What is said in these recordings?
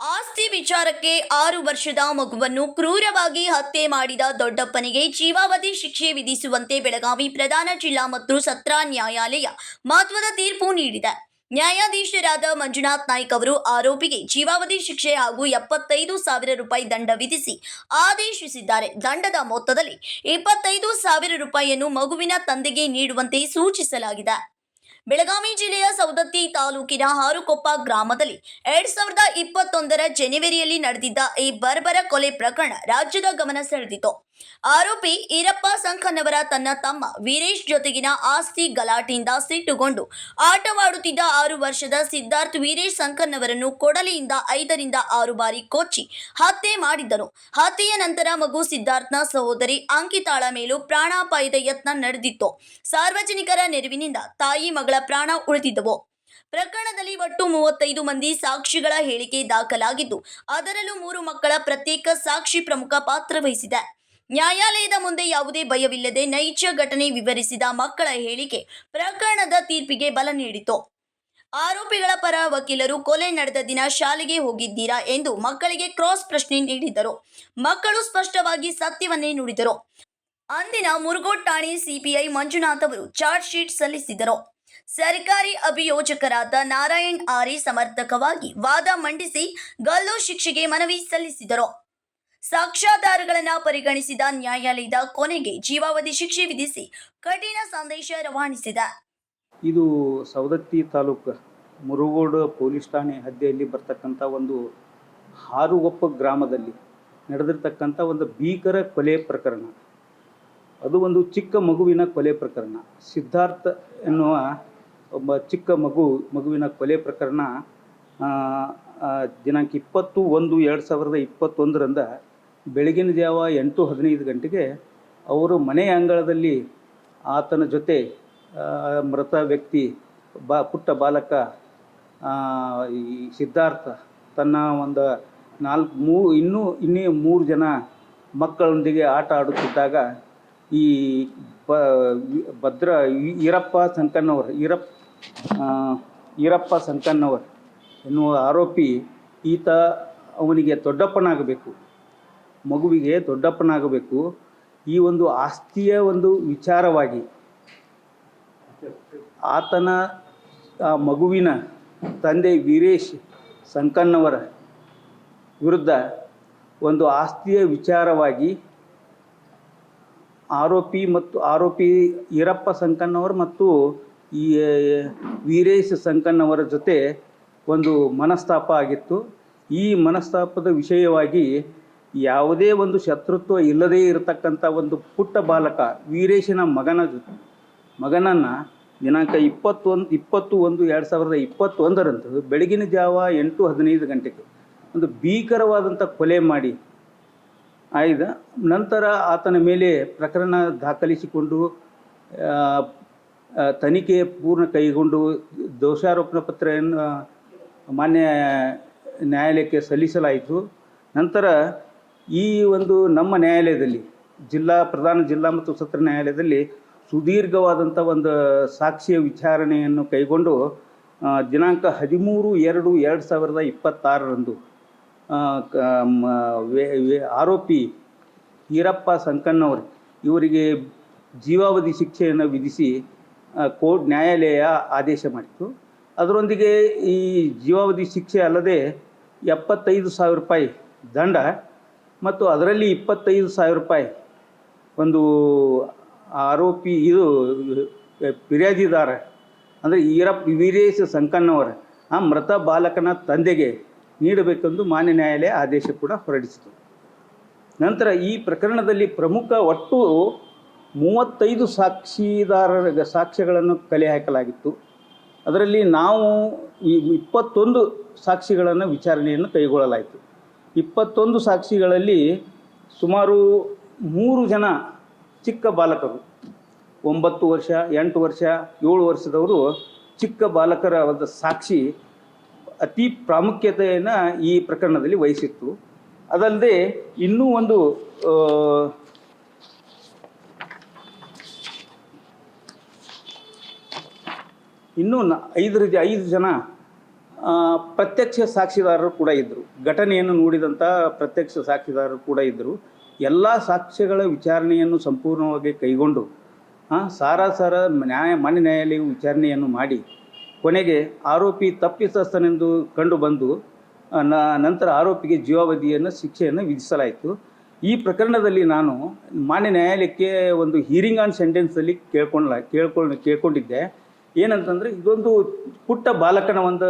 ಆಸ್ತಿ ವಿಚಾರಕ್ಕೆ 6 ವರ್ಷದ ಮಗುವನ್ನು ಕ್ರೂರವಾಗಿ ಹತ್ಯೆ ಮಾಡಿದ ದೊಡ್ಡಪ್ಪನಿಗೆ ಜೀವಾವಧಿ ಶಿಕ್ಷೆ ವಿಧಿಸುವಂತೆ ಬೆಳಗಾವಿ ಪ್ರಧಾನ ಜಿಲ್ಲಾ ಮತ್ತು ಸತ್ರ ನ್ಯಾಯಾಲಯ ಮಹತ್ವದ ತೀರ್ಪು ನೀಡಿದೆ. ನ್ಯಾಯಾಧೀಶರಾದ ಮಂಜುನಾಥ್ ನಾಯ್ಕ್ ಅವರು ಆರೋಪಿಗೆ ಜೀವಾವಧಿ ಶಿಕ್ಷೆ ಹಾಗೂ 75,000 ರೂಪಾಯಿ ದಂಡ ವಿಧಿಸಿ ಆದೇಶಿಸಿದ್ದಾರೆ. ದಂಡದ ಮೊತ್ತದಲ್ಲಿ 25,000 ರೂಪಾಯಿಯನ್ನು ಮಗುವಿನ ತಂದೆಗೆ ನೀಡುವಂತೆ ಸೂಚಿಸಲಾಗಿದೆ. ಬೆಳಗಾವಿ ಜಿಲ್ಲೆಯ ಸವದತ್ತಿ ತಾಲೂಕಿನ ಹಾರುಕೊಪ್ಪ ಗ್ರಾಮದಲ್ಲಿ 2021ರ ಜನವರಿಯಲ್ಲಿ ನಡೆದಿದ್ದ ಈ ಬರ್ಬರ ಕೊಲೆ ಪ್ರಕರಣ ರಾಜ್ಯದ ಗಮನ ಸೆಳೆದಿತು. ಆರೋಪಿ ಈರಪ್ಪ ಸಂಕನ್ನವರ ತನ್ನ ತಮ್ಮ ವೀರೇಶ್ ಜೊತೆಗಿನ ಆಸ್ತಿ ಗಲಾಟೆಯಿಂದ ಸಿಟ್ಟುಗೊಂಡು ಆಟವಾಡುತ್ತಿದ್ದ 6 ವರ್ಷದ ಸಿದ್ಧಾರ್ಥ್ ವೀರೇಶ್ ಸಂಕನ್ನವರನ್ನು ಕೊಡಲಿಯಿಂದ 5ರಿಂದ 6 ಬಾರಿ ಕೊಚ್ಚಿ ಹತ್ಯೆ ಮಾಡಿದ್ದನು. ಹತ್ಯೆಯ ನಂತರ ಮಗು ಸಿದ್ಧಾರ್ಥ್ನ ಸಹೋದರಿ ಅಂಕಿತಾಳ ಮೇಲೂ ಪ್ರಾಣಾಪಾಯದ ಯತ್ನ ನಡೆದಿತ್ತು. ಸಾರ್ವಜನಿಕರ ನೆರವಿನಿಂದ ತಾಯಿ ಮಗಳ ಪ್ರಾಣ ಉಳಿದಿದ್ದವು. ಪ್ರಕರಣದಲ್ಲಿ ಒಟ್ಟು 35 ಮಂದಿ ಸಾಕ್ಷಿಗಳ ಹೇಳಿಕೆ ದಾಖಲಾಗಿದ್ದು, ಅದರಲ್ಲೂ 3 ಮಕ್ಕಳ ಪ್ರತ್ಯೇಕ ಸಾಕ್ಷಿ ಪ್ರಮುಖ ಪಾತ್ರ ವಹಿಸಿದೆ. ನ್ಯಾಯಾಲಯದ ಮುಂದೆ ಯಾವುದೇ ಭಯವಿಲ್ಲದೆ ನೈಜ ಘಟನೆ ವಿವರಿಸಿದ ಮಕ್ಕಳ ಹೇಳಿಕೆ ಪ್ರಕರಣದ ತೀರ್ಪಿಗೆ ಬಲ ನೀಡಿತು. ಆರೋಪಿಗಳ ಪರ ವಕೀಲರು ಕೊಲೆ ನಡೆದ ದಿನ ಶಾಲೆಗೆ ಹೋಗಿದ್ದೀರಾ ಎಂದು ಮಕ್ಕಳಿಗೆ ಕ್ರಾಸ್ ಪ್ರಶ್ನೆ ನೀಡಿದರು. ಮಕ್ಕಳು ಸ್ಪಷ್ಟವಾಗಿ ಸತ್ಯವನ್ನೇ ನುಡಿದರು. ಅಂದಿನ ಮುರುಗೋಡ್ ಠಾಣೆ ಸಿಪಿಐ ಮಂಜುನಾಥ್ ಅವರು ಚಾರ್ಜ್ ಶೀಟ್ ಸಲ್ಲಿಸಿದರು. ಸರ್ಕಾರಿ ಅಭಿಯೋಜಕರಾದ ನಾರಾಯಣ್ ಆರಿ ಸಮರ್ಥಕವಾಗಿ ವಾದ ಮಂಡಿಸಿ ಗಲ್ಲು ಶಿಕ್ಷೆಗೆ ಮನವಿ ಸಲ್ಲಿಸಿದರು. ಸಾಕ್ಷ್ಯಾಧಾರಗಳನ್ನು ಪರಿಗಣಿಸಿದ ನ್ಯಾಯಾಲಯದ ಕೊನೆಗೆ ಜೀವಾವಧಿ ಶಿಕ್ಷೆ ವಿಧಿಸಿ ಕಠಿಣ ಸಂದೇಶ ರವಾನಿಸಿದೆ. ಇದು ಸವದತ್ತಿ ತಾಲೂಕು ಮುರುಗೋಡು ಪೊಲೀಸ್ ಠಾಣೆ ಹದ್ದಿಯಲ್ಲಿ ಬರ್ತಕ್ಕಂಥ ಒಂದು ಹಾರುಗೊಪ್ಪ ಗ್ರಾಮದಲ್ಲಿ ನಡೆದಿರ್ತಕ್ಕಂಥ ಒಂದು ಭೀಕರ ಕೊಲೆ ಪ್ರಕರಣ. ಅದು ಒಂದು ಚಿಕ್ಕ ಮಗುವಿನ ಕೊಲೆ ಪ್ರಕರಣ. ಸಿದ್ಧಾರ್ಥ ಎನ್ನುವ ಒಬ್ಬ ಚಿಕ್ಕ ಮಗುವಿನ ಕೊಲೆ ಪ್ರಕರಣ ದಿನಾಂಕ 20/1/2021 ಬೆಳಗಿನ ಜಾವ 8:15 ಗಂಟೆಗೆ ಅವರು ಮನೆಯ ಅಂಗಳದಲ್ಲಿ ಆತನ ಜೊತೆ ಮೃತ ವ್ಯಕ್ತಿ ಪುಟ್ಟ ಬಾಲಕ ಈ ಸಿದ್ಧಾರ್ಥ ತನ್ನ ಒಂದು ಇನ್ನೂ 3 ಜನ ಮಕ್ಕಳೊಂದಿಗೆ ಆಟ ಆಡುತ್ತಿದ್ದಾಗ ಈ ಈರಪ್ಪ ಸಂಕನ್ನವರ್ ಎನ್ನುವ ಆರೋಪಿ ಅವನಿಗೆ ದೊಡ್ಡಪ್ಪನಾಗಬೇಕು, ಮಗುವಿಗೆ ದೊಡ್ಡಪ್ಪನಾಗಬೇಕು. ಈ ಒಂದು ಆಸ್ತಿಯ ಒಂದು ವಿಚಾರವಾಗಿ ಆತನ ಮಗುವಿನ ತಂದೆ ವೀರೇಶ್ ಸಂಕನ್ನವರ ವಿರುದ್ಧ ಒಂದು ಆಸ್ತಿಯ ವಿಚಾರವಾಗಿ ಆರೋಪಿ ಈರಪ್ಪ ಸಂಕನ್ನವರ್ ಮತ್ತು ಈ ವೀರೇಶ್ ಸಂಕನ್ನವರ ಜೊತೆ ಒಂದು ಮನಸ್ತಾಪ ಆಗಿತ್ತು. ಈ ಮನಸ್ತಾಪದ ವಿಷಯವಾಗಿ ಯಾವುದೇ ಒಂದು ಶತ್ರುತ್ವ ಇಲ್ಲದೇ ಇರತಕ್ಕಂಥ ಒಂದು ಪುಟ್ಟ ಬಾಲಕ ವೀರೇಶನ ಮಗನನ್ನು ದಿನಾಂಕ 20/1/2021 ಬೆಳಗಿನ ಜಾವ 8:15 ಗಂಟೆಗೆ ಒಂದು ಭೀಕರವಾದಂಥ ಕೊಲೆ ಮಾಡಿ ಆಯ್ದ ನಂತರ ಆತನ ಮೇಲೆ ಪ್ರಕರಣ ದಾಖಲಿಸಿಕೊಂಡು ತನಿಖೆ ಪೂರ್ಣ ಕೈಗೊಂಡು ದೋಷಾರೋಪಣಾ ಪತ್ರವನ್ನು ಮಾನ್ಯ ನ್ಯಾಯಾಲಯಕ್ಕೆ ಸಲ್ಲಿಸಲಾಯಿತು. ನಂತರ ಈ ಒಂದು ನಮ್ಮ ನ್ಯಾಯಾಲಯದಲ್ಲಿ ಪ್ರಧಾನ ಜಿಲ್ಲಾ ಮತ್ತು ಸತ್ರ ನ್ಯಾಯಾಲಯದಲ್ಲಿ ಸುದೀರ್ಘವಾದಂಥ ಒಂದು ಸಾಕ್ಷಿಯ ವಿಚಾರಣೆಯನ್ನು ಕೈಗೊಂಡು ದಿನಾಂಕ 13/2/2026 ಆರೋಪಿ ಈರಪ್ಪ ಸಂಕನ್ನವರ್ ಇವರಿಗೆ ಜೀವಾವಧಿ ಶಿಕ್ಷೆಯನ್ನು ವಿಧಿಸಿ ನ್ಯಾಯಾಲಯ ಆದೇಶ ಮಾಡಿತು. ಅದರೊಂದಿಗೆ ಈ ಜೀವಾವಧಿ ಶಿಕ್ಷೆ ಅಲ್ಲದೆ 75,000 ರೂಪಾಯಿ ದಂಡ ಮತ್ತು ಅದರಲ್ಲಿ 25,000 ರೂಪಾಯಿ ಒಂದು ಆರೋಪಿ ಫಿರ್ಯಾದಿದಾರ ಅಂದರೆ ವೀರೇಶ್ ಸಂಕನ್ನವರ ಆ ಮೃತ ಬಾಲಕನ ತಂದೆಗೆ ನೀಡಬೇಕೆಂದು ಮಾನ್ಯ ನ್ಯಾಯಾಲಯ ಆದೇಶ ಕೂಡ ಹೊರಡಿಸಿತು. ನಂತರ ಈ ಪ್ರಕರಣದಲ್ಲಿ ಪ್ರಮುಖ ಒಟ್ಟು 35 ಸಾಕ್ಷ್ಯಗಳನ್ನು ಕಲೆ ಹಾಕಲಾಗಿತ್ತು. ಅದರಲ್ಲಿ ನಾವು 21 ಸಾಕ್ಷಿಗಳನ್ನು ವಿಚಾರಣೆಯನ್ನು ಕೈಗೊಳ್ಳಲಾಯಿತು. 21 ಸಾಕ್ಷಿಗಳಲ್ಲಿ ಸುಮಾರು 3 ಜನ ಚಿಕ್ಕ ಬಾಲಕರು 9 ವರ್ಷ 8 ವರ್ಷ 7 ವರ್ಷದವರು ಚಿಕ್ಕ ಬಾಲಕರ ಒಂದು ಸಾಕ್ಷಿ ಅತಿ ಪ್ರಾಮುಖ್ಯತೆಯನ್ನು ಈ ಪ್ರಕರಣದಲ್ಲಿ ವಹಿಸಿತ್ತು. ಅದಲ್ಲದೆ ಇನ್ನೂ ಒಂದು 5 ಜನ ಪ್ರತ್ಯಕ್ಷ ಸಾಕ್ಷಿದಾರರು ಕೂಡ ಇದ್ದರು. ಘಟನೆಯನ್ನು ನೋಡಿದಂಥ ಪ್ರತ್ಯಕ್ಷ ಸಾಕ್ಷಿದಾರರು ಕೂಡ ಇದ್ದರು. ಎಲ್ಲ ಸಾಕ್ಷ್ಯಗಳ ವಿಚಾರಣೆಯನ್ನು ಸಂಪೂರ್ಣವಾಗಿ ಕೈಗೊಂಡು ಸಾರಾಸಾರ ಮಾನ್ಯ ನ್ಯಾಯಾಲಯವು ವಿಚಾರಣೆಯನ್ನು ಮಾಡಿ ಕೊನೆಗೆ ಆರೋಪಿ ತಪ್ಪಿತಸ್ಥನೆಂದು ಕಂಡುಬಂದು ನಂತರ ಆರೋಪಿಗೆ ಜೀವಾವಧಿಯನ್ನು ಶಿಕ್ಷೆಯನ್ನು ವಿಧಿಸಲಾಯಿತು. ಈ ಪ್ರಕರಣದಲ್ಲಿ ನಾನು ಮಾನ್ಯ ನ್ಯಾಯಾಲಯಕ್ಕೆ ಒಂದು ಹೀರಿಂಗ್ ಆನ್ ಸೆಂಟೆನ್ಸಲ್ಲಿ ಕೇಳ್ಕೊಂಡಿದ್ದೆ. ಏನಂತಂದರೆ, ಇದೊಂದು ಪುಟ್ಟ ಬಾಲಕನ ಒಂದು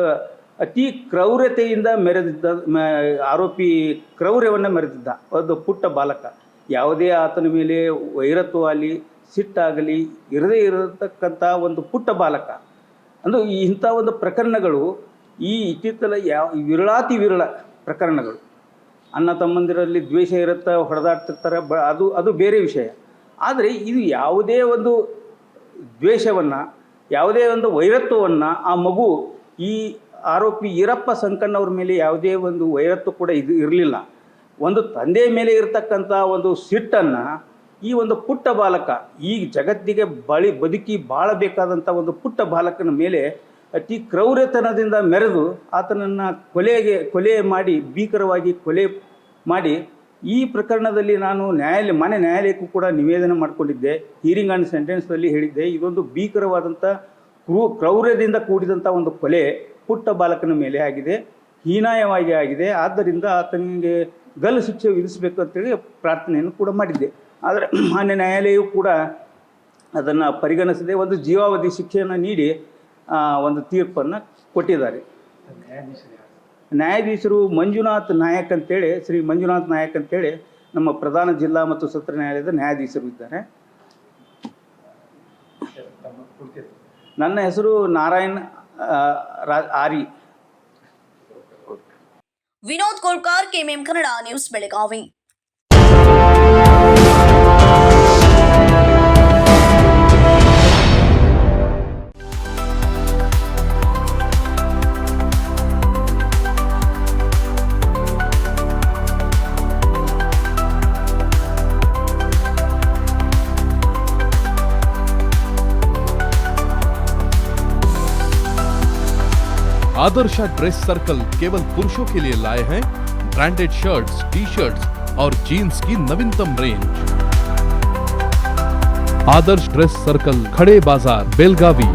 ಅತಿ ಕ್ರೌರ್ಯತೆಯಿಂದ ಆರೋಪಿ ಕ್ರೌರ್ಯವನ್ನು ಮೆರೆದಿದ್ದ ಒಂದು ಪುಟ್ಟ ಬಾಲಕ. ಯಾವುದೇ ಆತನ ಮೇಲೆ ವೈರತ್ವವಾಗಲಿ ಸಿಟ್ಟಾಗಲಿ ಇರದೇ ಇರತಕ್ಕಂಥ ಒಂದು ಪುಟ್ಟ ಬಾಲಕ. ಅಂದರೆ ಇಂಥ ಒಂದು ಪ್ರಕರಣಗಳು ಈ ಇತ್ತೀಚಲ ವಿರಳಾತಿ ವಿರಳ ಪ್ರಕರಣಗಳು. ಅಣ್ಣ ತಮ್ಮಂದಿರಲ್ಲಿ ದ್ವೇಷ ಇರುತ್ತಾ, ಹೊಡೆದಾಡ್ತಿರ್ತಾರೆ, ಅದು ಬೇರೆ ವಿಷಯ. ಆದರೆ ಇದು ಯಾವುದೇ ಒಂದು ದ್ವೇಷವನ್ನು, ಯಾವುದೇ ಒಂದು ವೈರತ್ವವನ್ನು ಆ ಮಗು, ಈ ಆರೋಪಿ ಈರಪ್ಪ ಸಂಕಣ್ಣವ್ರ ಮೇಲೆ ಯಾವುದೇ ಒಂದು ವೈರತ್ವ ಕೂಡ ಇರಲಿಲ್ಲ. ಒಂದು ತಂದೆಯ ಮೇಲೆ ಇರತಕ್ಕಂಥ ಒಂದು ಸಿಟ್ಟನ್ನು ಈ ಒಂದು ಪುಟ್ಟ ಬಾಲಕ, ಈ ಜಗತ್ತಿಗೆ ಬದುಕಿ ಬಾಳಬೇಕಾದಂಥ ಒಂದು ಪುಟ್ಟ ಬಾಲಕನ ಮೇಲೆ ಅತಿ ಕ್ರೌರ್ಯತನದಿಂದ ಮೆರೆದು ಆತನನ್ನು ಕೊಲೆ ಮಾಡಿ, ಭೀಕರವಾಗಿ ಕೊಲೆ ಮಾಡಿ, ಈ ಪ್ರಕರಣದಲ್ಲಿ ನಾನು ಮಾನ್ಯ ನ್ಯಾಯಾಲಯಕ್ಕೂ ಕೂಡ ನಿವೇದನೆ ಮಾಡಿಕೊಂಡಿದ್ದೆ. ಹೀರಿಂಗ್ ಆನ್ ಸೆಂಟೆನ್ಸ್ನಲ್ಲಿ ಹೇಳಿದ್ದೆ, ಇದೊಂದು ಭೀಕರವಾದಂಥ ಕ್ರೌರ್ಯದಿಂದ ಕೂಡಿದಂಥ ಒಂದು ಕೊಲೆ ಪುಟ್ಟ ಬಾಲಕನ ಮೇಲೆ ಆಗಿದೆ, ಹೀನಾಯವಾಗಿ ಆಗಿದೆ. ಆದ್ದರಿಂದ ಆತನಿಗೆ ಗಲ್ಲು ಶಿಕ್ಷೆ ವಿಧಿಸಬೇಕು ಅಂತೇಳಿ ಪ್ರಾರ್ಥನೆಯನ್ನು ಕೂಡ ಮಾಡಿದ್ದೆ. ಆದರೆ ಮಾನ್ಯ ನ್ಯಾಯಾಲಯವು ಕೂಡ ಅದನ್ನು ಪರಿಗಣಿಸದೆ ಒಂದು ಜೀವಾವಧಿ ಶಿಕ್ಷೆಯನ್ನು ನೀಡಿ ಒಂದು ತೀರ್ಪನ್ನು ಕೊಟ್ಟಿದ್ದಾರೆ. ನ್ಯಾಯಾಧೀಶರು ಮಂಜುನಾಥ್ ನಾಯಕ್ ಅಂತೇಳಿ, ಶ್ರೀ ಮಂಜುನಾಥ್ ನಾಯಕ್ ಅಂತೇಳಿ ನಮ್ಮ ಪ್ರಧಾನ ಜಿಲ್ಲಾ ಮತ್ತು ಸತ್ರ ನ್ಯಾಯಾಲಯದ ನ್ಯಾಯಾಧೀಶರು ಇದ್ದಾರೆ. ನನ್ನ ಹೆಸರು ನಾರಾಯಣ್ ಆರಿ. Vinod Kolkar, KMM Kannada news, Belagavi. Adarsh dress circle केवल पुरुषों के लिए लाए हैं ब्रांडेड शर्ट्स, टी शर्ट्स और जीन्स की नवीनतम रेंज। आदर्श ड्रेस सर्कल, खड़े बाजार, बेलगावी।